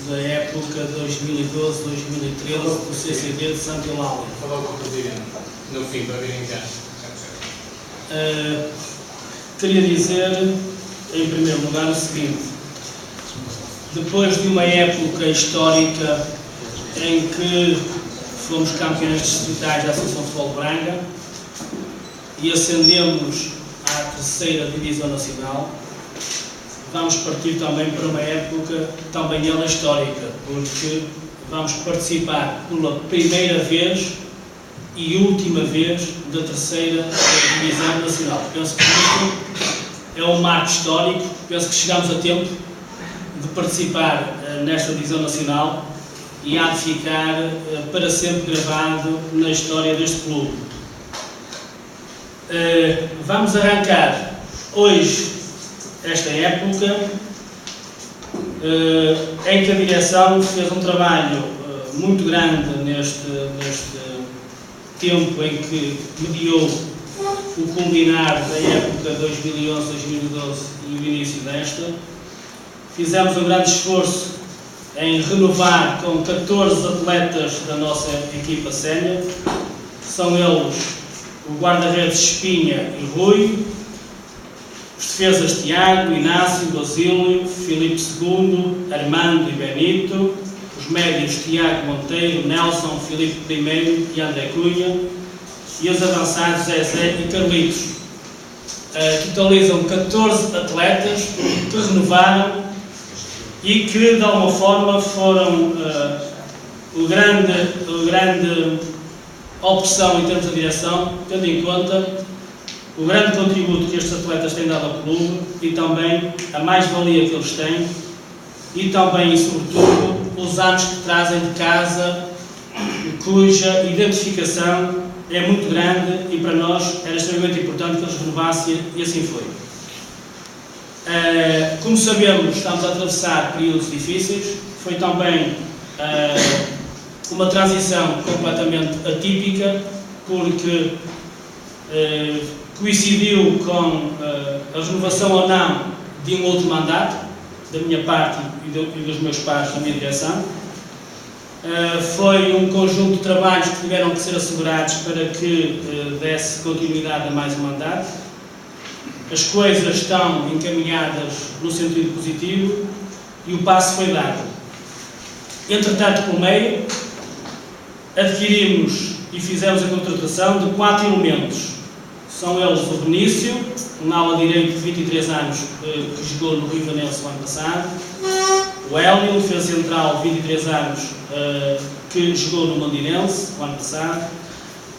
da época 2012-2013 do CCD de Santa Eulália. Falou com o Presidente, no fim, para virem cá. Queria dizer, em primeiro lugar, o seguinte: depois de uma época histórica em que fomos campeões distritais da Associação de Futebol de Braga e ascendemos à terceira Divisão Nacional, vamos partir também para uma época também ela histórica, porque vamos participar pela primeira vez e última vez da terceira Divisão Nacional. Penso que isto é um marco histórico, penso que chegamos a tempo de participar nesta Divisão Nacional e há de ficar para sempre gravado na história deste clube. Vamos arrancar hoje esta época em que a direção fez um trabalho muito grande neste tempo em que mediou o culminar da época 2011-2012 e o início desta. Fizemos um grande esforço em renovar com 14 atletas da nossa equipa sénior. São eles o guarda-redes Espinha e Rui, os defesas Tiago, Inácio, Basílio, Filipe II, Armando e Benito, os médios Tiago Monteiro, Nelson, Filipe I e André Cunha, e os avançados Zezé e Carlitos. Totalizam 14 atletas que renovaram e que, de alguma forma, foram o grande opção em termos de direção, tendo em conta o grande contributo que estes atletas têm dado ao clube e também a mais-valia que eles têm e também e sobretudo os anos que trazem de casa, cuja identificação é muito grande e para nós era extremamente importante que eles renovassem e assim foi. Como sabemos, estamos a atravessar períodos difíceis, foi também uma transição completamente atípica porque coincidiu com a renovação ou não de um outro mandato, da minha parte e dos meus pares da minha direção. Foi um conjunto de trabalhos que tiveram que ser assegurados para que desse continuidade a mais um mandato. As coisas estão encaminhadas no sentido positivo e o passo foi dado. Entretanto, pelo meio, adquirimos e fizemos a contratação de 4 elementos. São eles o Benício, um ala direito de 23 anos que jogou no Rivanense o ano passado, o Hélio, defesa central de 23 anos que jogou no Mondinense o ano passado,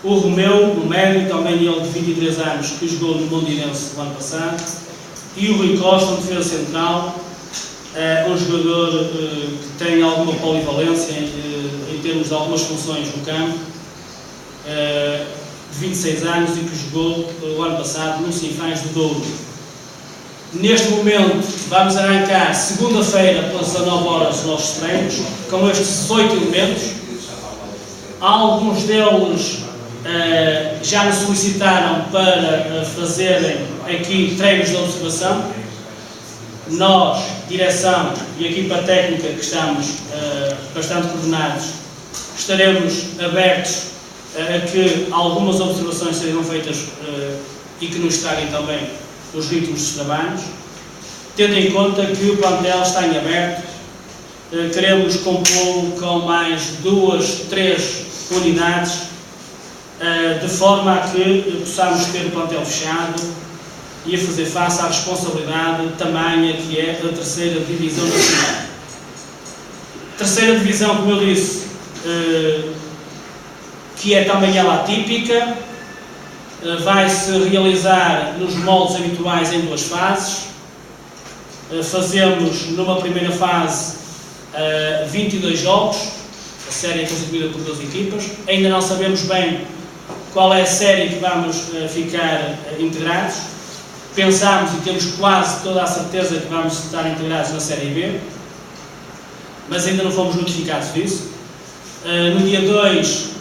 o Romeu, um médio, também ele de 23 anos que jogou no Mondinense o ano passado, e o Rui Costa, um defesa central, um jogador que tem alguma polivalência em termos de algumas funções no campo, de 26 anos e que jogou o ano passado no Sinfãs do Douro. Neste momento vamos arrancar segunda-feira pelas 19 horas os nossos treinos com estes 18 elementos. Alguns deles já nos solicitaram para fazerem aqui treinos de observação. Nós, direção e equipa técnica que estamos bastante coordenados, estaremos abertos a que algumas observações sejam feitas e que nos estraguem também os ritmos dos trabalhos, tendo em conta que o plantel está em aberto. Queremos compô-lo com mais 2, 3 unidades, de forma a que possamos ter o plantel fechado e a fazer face à responsabilidade tamanha que é a terceira Divisão Nacional. Terceira Divisão, como eu disse, que é também ela atípica, vai-se realizar nos moldes habituais em 2 fases. Fazemos numa primeira fase 22 jogos, a série é constituída por 2 equipas. Ainda não sabemos bem qual é a série que vamos ficar integrados. Pensámos e temos quase toda a certeza que vamos estar integrados na série B, mas ainda não fomos notificados disso. No dia 2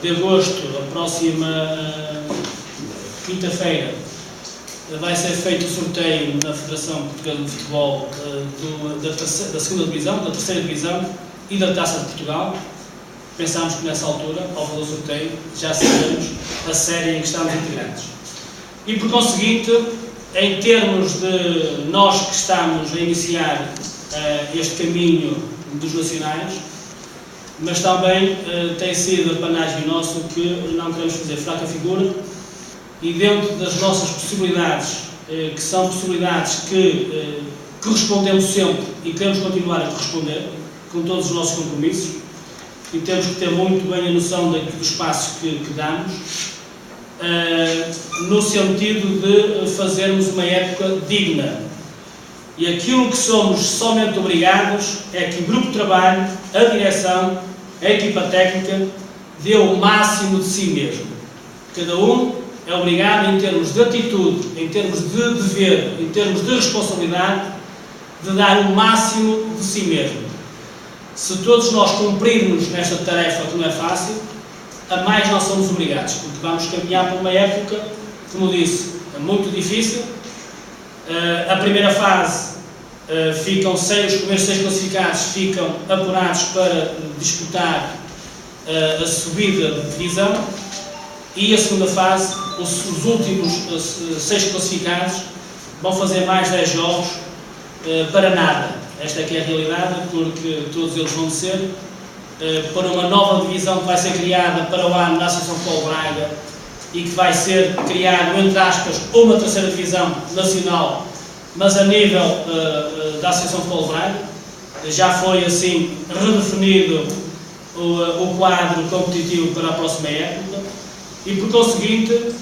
de agosto, a próxima quinta-feira, vai ser feito o sorteio na Federação Portuguesa de Futebol da segunda divisão, da terceira divisão e da Taça de Portugal. Pensámos que nessa altura, ao fazer o sorteio, já sabemos a série em que estamos integrantes. E por conseguinte, em termos de nós que estamos a iniciar este caminho dos nacionais, mas também tem sido apanagem nosso que não queremos fazer fraca figura e dentro das nossas possibilidades, que são possibilidades que correspondemos sempre e queremos continuar a corresponder com todos os nossos compromissos, e temos que ter muito bem a noção do espaço que damos, no sentido de fazermos uma época digna. E aquilo que somos somente obrigados é que o grupo de trabalho, a direção, a equipa técnica, dê o máximo de si mesmo. Cada um é obrigado, em termos de atitude, em termos de dever, em termos de responsabilidade, de dar o máximo de si mesmo. Se todos nós cumprirmos nesta tarefa, que não é fácil, a mais nós somos obrigados, porque vamos caminhar para uma época, como disse, muito difícil. A primeira fase ficam os primeiros 6 classificados ficam apurados para disputar a subida de divisão, e a segunda fase, os últimos 6 classificados vão fazer mais 10 jogos para nada. Esta é que é a realidade, porque todos eles vão descer para uma nova divisão que vai ser criada para o ano da Associação Futebol Braga e que vai ser criado, entre aspas, uma terceira divisão nacional, mas a nível da Associação Futebol Braga. Já foi assim redefinido o quadro competitivo para a próxima época e, por conseguinte,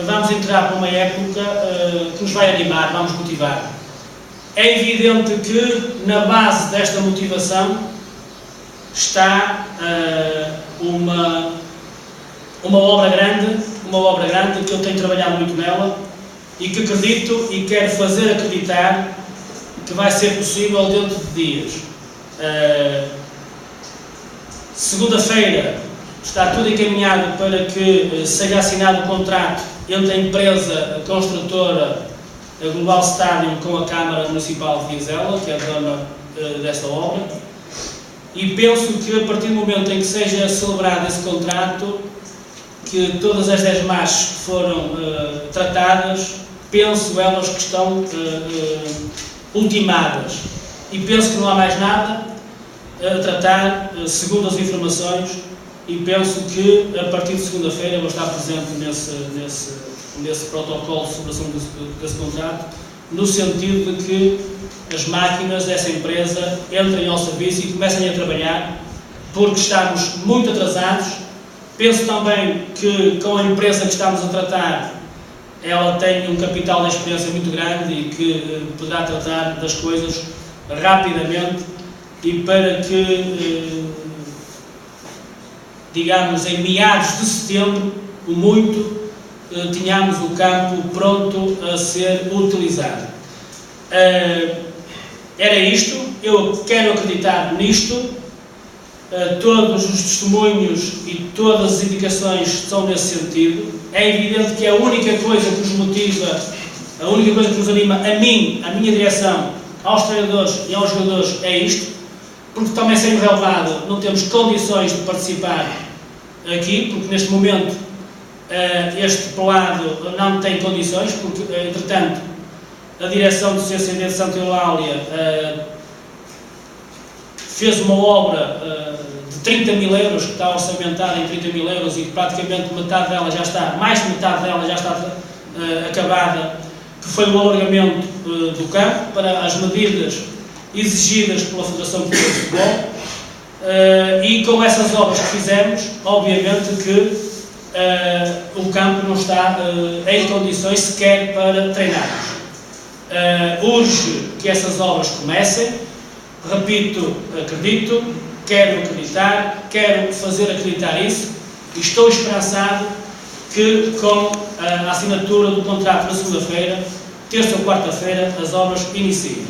vamos entrar para uma época que nos vai animar, vamos motivar. É evidente que na base desta motivação está uma obra grande que eu tenho trabalhado muito nela e que acredito e quero fazer acreditar que vai ser possível dentro de dias. Segunda-feira está tudo encaminhado para que seja assinado o contrato entre a empresa construtora a Global Stadium com a Câmara Municipal de Vizela, que é a dona desta obra, e penso que a partir do momento em que seja celebrado esse contrato, que todas as 10 marchas que foram tratadas, penso elas que estão ultimadas, e penso que não há mais nada a tratar, segundo as informações, e penso que a partir de segunda-feira vou estar presente nesse protocolo de celebração desse contrato, no sentido de que as máquinas dessa empresa entrem ao serviço e comecem a trabalhar, porque estamos muito atrasados. Penso também que com a empresa que estamos a tratar, ela tem um capital de experiência muito grande e que poderá tratar das coisas rapidamente, e para que, digamos, em meados de setembro, tínhamos o campo pronto a ser utilizado. Era isto, eu quero acreditar nisto, todos os testemunhos e todas as indicações são nesse sentido. É evidente que a única coisa que nos motiva, a única coisa que nos anima a mim, à minha direção, aos treinadores e aos jogadores é isto, porque também sendo relevado não temos condições de participar aqui, porque neste momento este pelado não tem condições, porque entretanto a direção do CCD de Santa Eulália fez uma obra de 30 mil euros, que está orçamentada em 30 mil euros e praticamente metade dela já está, mais de metade dela já está acabada, que foi o alargamento do campo para as medidas exigidas pela Federação Portuguesa de Futebol, e com essas obras que fizemos, obviamente que o campo não está em condições sequer para treinarmos. Urge que essas obras comecem, repito, acredito, quero acreditar, quero fazer acreditar isso, e estou esperançado que com a assinatura do contrato na segunda-feira, terça ou quarta-feira, as obras iniciem.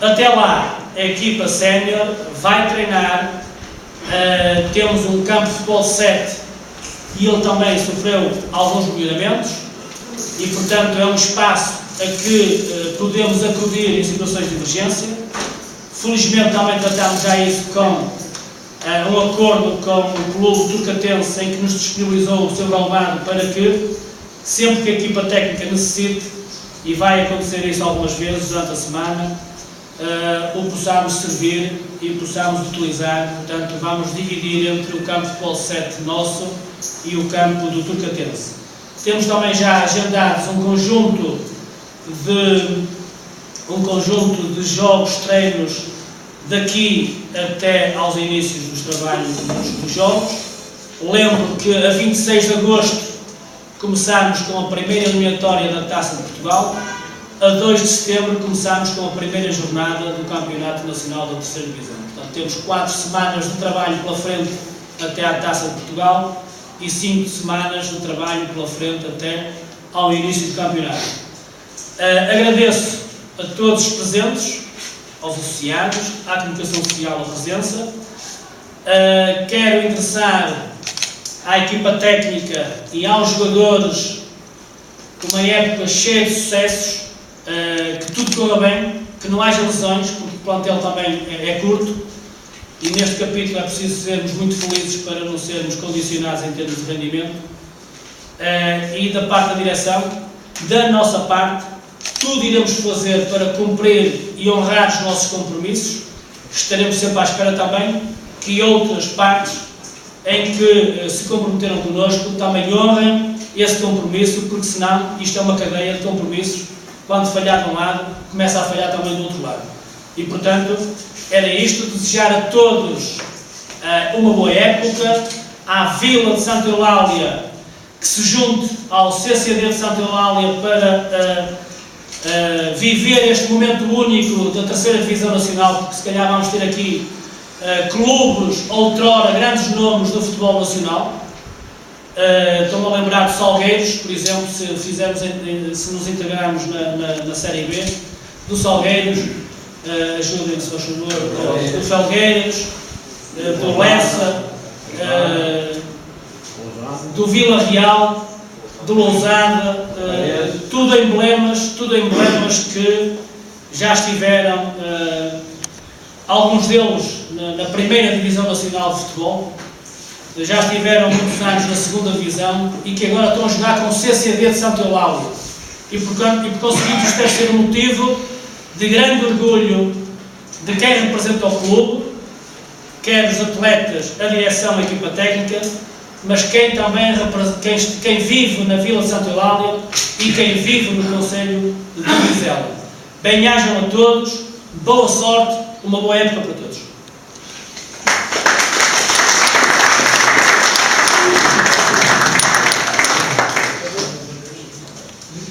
Até lá, a equipa sénior vai treinar, temos um campo de futebol 7 e ele também sofreu alguns melhoramentos, e, portanto, é um espaço a que podemos acudir em situações de emergência. Felizmente também tratámos já isso com um acordo com o Clube Turcatense, em que nos disponibilizou o seu relvado para que, sempre que a equipa técnica necessite, e vai acontecer isso algumas vezes durante a semana, o possamos servir e o possamos utilizar. Portanto, vamos dividir entre o campo de futebol 7 nosso e o campo do Turcatense. Temos também já agendados um conjunto de jogos, treinos, daqui até aos inícios dos trabalhos dos jogos. Lembro que a 26 de agosto começámos com a primeira eliminatória da Taça de Portugal, a 2 de setembro começámos com a primeira jornada do Campeonato Nacional da Terceira Divisão. Portanto, temos 4 semanas de trabalho pela frente até à Taça de Portugal e 5 semanas de trabalho pela frente até ao início do campeonato. Agradeço a todos os presentes, aos associados, à comunicação social a presença. Quero interessar à equipa técnica e aos jogadores uma época cheia de sucessos, que tudo corra bem, que não haja lesões, porque o plantel também é curto e neste capítulo é preciso sermos muito felizes para não sermos condicionados em termos de rendimento. E da parte da direção, da nossa parte, tudo iremos fazer para cumprir e honrar os nossos compromissos. Estaremos sempre à espera também que outras partes em que se comprometeram connosco também honrem esse compromisso, porque senão isto é uma cadeia de compromissos. Quando falhar de um lado, começa a falhar também do outro lado. E, portanto, era isto, desejar a todos uma boa época, à Vila de Santa Eulália, que se junte ao CCD de Santa Eulália para viver este momento único da terceira divisão nacional, porque se calhar vamos ter aqui clubes, outrora, grandes nomes do futebol nacional. Estou-me a lembrar de Salgueiros, por exemplo, se nos integrarmos na Série B, do Salgueiros, ajudem-me se faz favor, do Felgueiras, do Lessa, do Vila Real, do Lousada, tudo emblemas que já estiveram, alguns deles na primeira divisão nacional de futebol, já estiveram muitos anos na segunda divisão e que agora estão a jogar com o CCD de Santa Eulália. E por conseguinte isto deve ser um motivo de grande orgulho de quem representa o clube, quer os atletas, a direção, a equipa técnica, mas quem vive na Vila de Santa Eulália e quem vive no concelho de Vizela. Bem-ajam a todos, boa sorte, uma boa época para todos.